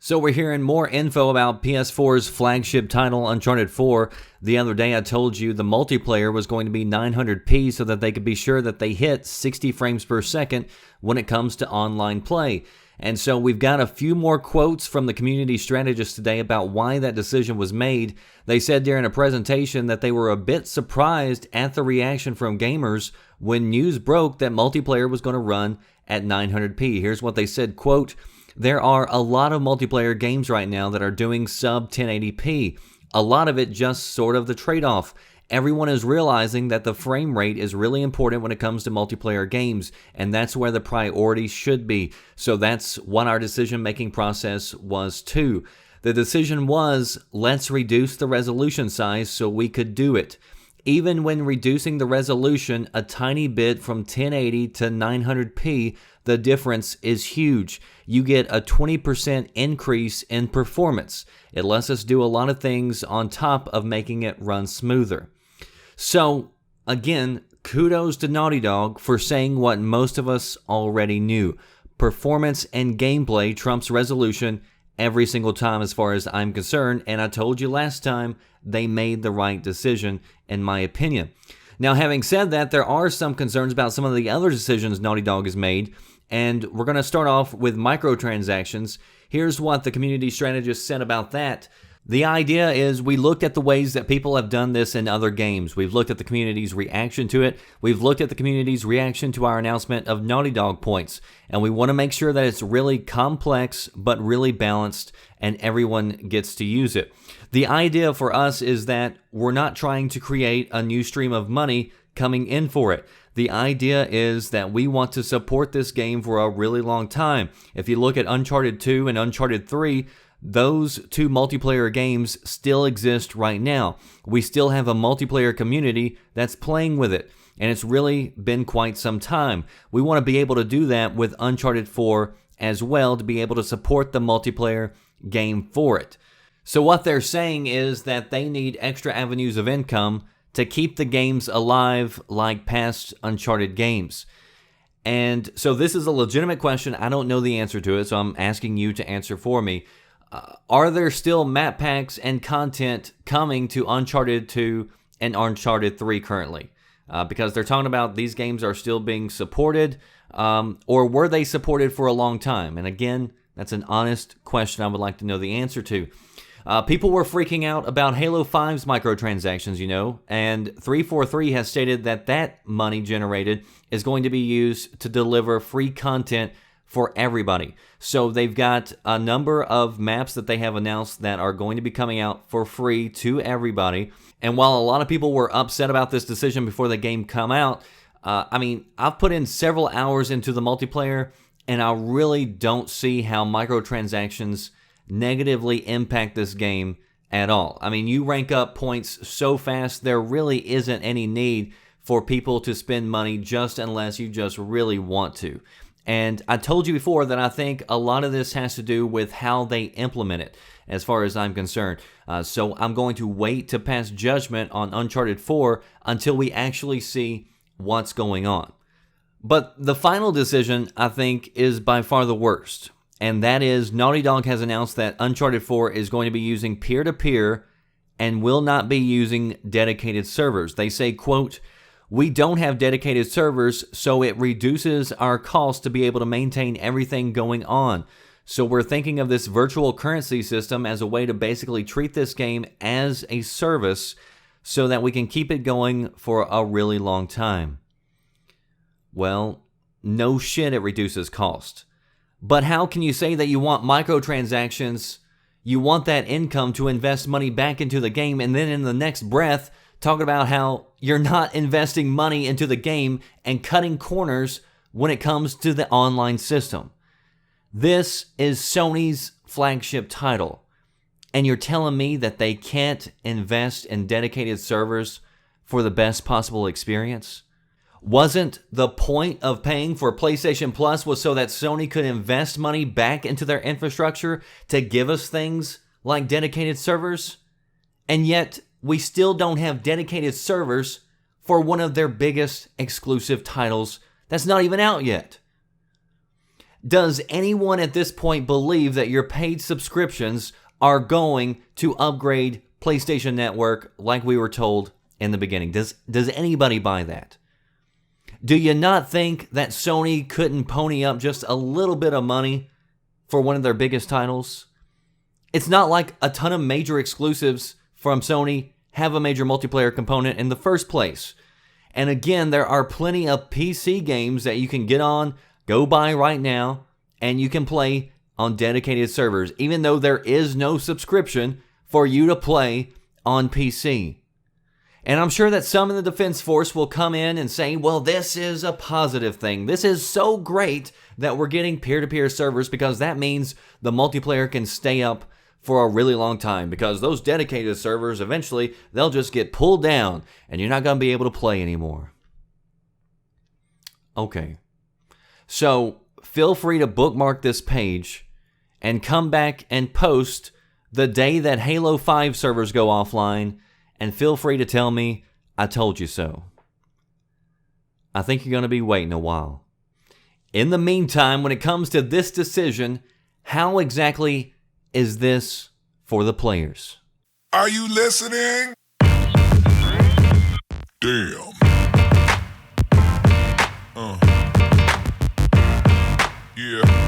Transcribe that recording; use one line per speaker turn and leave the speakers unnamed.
So we're hearing more info about PS4's flagship title, Uncharted 4. The other day I told you the multiplayer was going to be 900p so that they could be sure that they hit 60 frames per second when it comes to online play. And so we've got a few more quotes from the community strategists today about why that decision was made. They said during a presentation that they were a bit surprised at the reaction from gamers when news broke that multiplayer was going to run at 900p. Here's what they said, quote, "There are a lot of multiplayer games right now that are doing sub 1080p. A lot of it just sort of the trade-off. Everyone is realizing that the frame rate is really important when it comes to multiplayer games, and that's where the priority should be. So that's what our decision-making process was too. The decision was, let's reduce the resolution size so we could do it. Even when reducing the resolution a tiny bit from 1080 to 900p, the difference is huge. You get a 20% increase in performance. It lets us do a lot of things on top of making it run smoother." So, again, kudos to Naughty Dog for saying what most of us already knew. Performance and gameplay trumps resolution every single time as far as I'm concerned, and I told you last time they made the right decision, in my opinion. Now, having said that, there are some concerns about some of the other decisions Naughty Dog has made, and we're going to start off with microtransactions. Here's what the community strategist said about that. The idea is we looked at the ways that people have done this in other games. We've looked at the community's reaction to it. We've looked at the community's reaction to our announcement of Naughty Dog points. And we want to make sure that it's really complex but really balanced and everyone gets to use it. The idea for us is that we're not trying to create a new stream of money coming in for it. The idea is that we want to support this game for a really long time. If you look at Uncharted 2 and Uncharted 3, those two multiplayer games still exist right now. We still have a multiplayer community that's playing with it, and it's really been quite some time. We want to be able to do that with Uncharted 4 as well, to be able to support the multiplayer game for it. So what they're saying is that they need extra avenues of income to keep the games alive like past Uncharted games. And so this is a legitimate question. I don't know the answer to it, so I'm asking you to answer for me. Are there still map packs and content coming to Uncharted 2 and Uncharted 3 currently? Because they're talking about these games are still being supported, or were they supported for a long time? And again, that's an honest question I would like to know the answer to. People were freaking out about Halo 5's microtransactions, and 343 has stated that that money generated is going to be used to deliver free content for everybody. So they've got a number of maps that they have announced that are going to be coming out for free to everybody. And while a lot of people were upset about this decision before the game come out, I've put in several hours into the multiplayer, and I really don't see how microtransactions negatively impact this game at all. You rank up points so fast, there really isn't any need for people to spend money just unless you just really want to. And I told you before that I think a lot of this has to do with how they implement it, as far as I'm concerned. So I'm going to wait to pass judgment on Uncharted 4 until we actually see what's going on. But the final decision, I think, is by far the worst. And that is Naughty Dog has announced that Uncharted 4 is going to be using peer-to-peer and will not be using dedicated servers. They say, quote, "We don't have dedicated servers, so it reduces our cost to be able to maintain everything going on. So we're thinking of this virtual currency system as a way to basically treat this game as a service so that we can keep it going for a really long time." Well, no shit, it reduces cost. But how can you say that you want microtransactions, you want that income to invest money back into the game, and then in the next breath talking about how you're not investing money into the game and cutting corners when it comes to the online system? This is Sony's flagship title, and you're telling me that they can't invest in dedicated servers for the best possible experience? Wasn't the point of paying for PlayStation Plus was so that Sony could invest money back into their infrastructure to give us things like dedicated servers? And yet, we still don't have dedicated servers for one of their biggest exclusive titles that's not even out yet. Does anyone at this point believe that your paid subscriptions are going to upgrade PlayStation Network like we were told in the beginning? Does anybody buy that? Do you not think that Sony couldn't pony up just a little bit of money for one of their biggest titles? It's not like a ton of major exclusives from Sony have a major multiplayer component in the first place. And again, there are plenty of PC games that you can get on, go buy right now, and you can play on dedicated servers, even though there is no subscription for you to play on PC. And I'm sure that some in the Defense Force will come in and say, well, this is a positive thing. This is so great that we're getting peer-to-peer servers because that means the multiplayer can stay up for a really long time, because those dedicated servers, eventually, they'll just get pulled down and you're not going to be able to play anymore. Okay. So feel free to bookmark this page and come back and post the day that Halo 5 servers go offline, and feel free to tell me I told you so. I think you're going to be waiting a while. In the meantime, when it comes to this decision, how exactly is this for the players?
Are you listening? Damn. Yeah.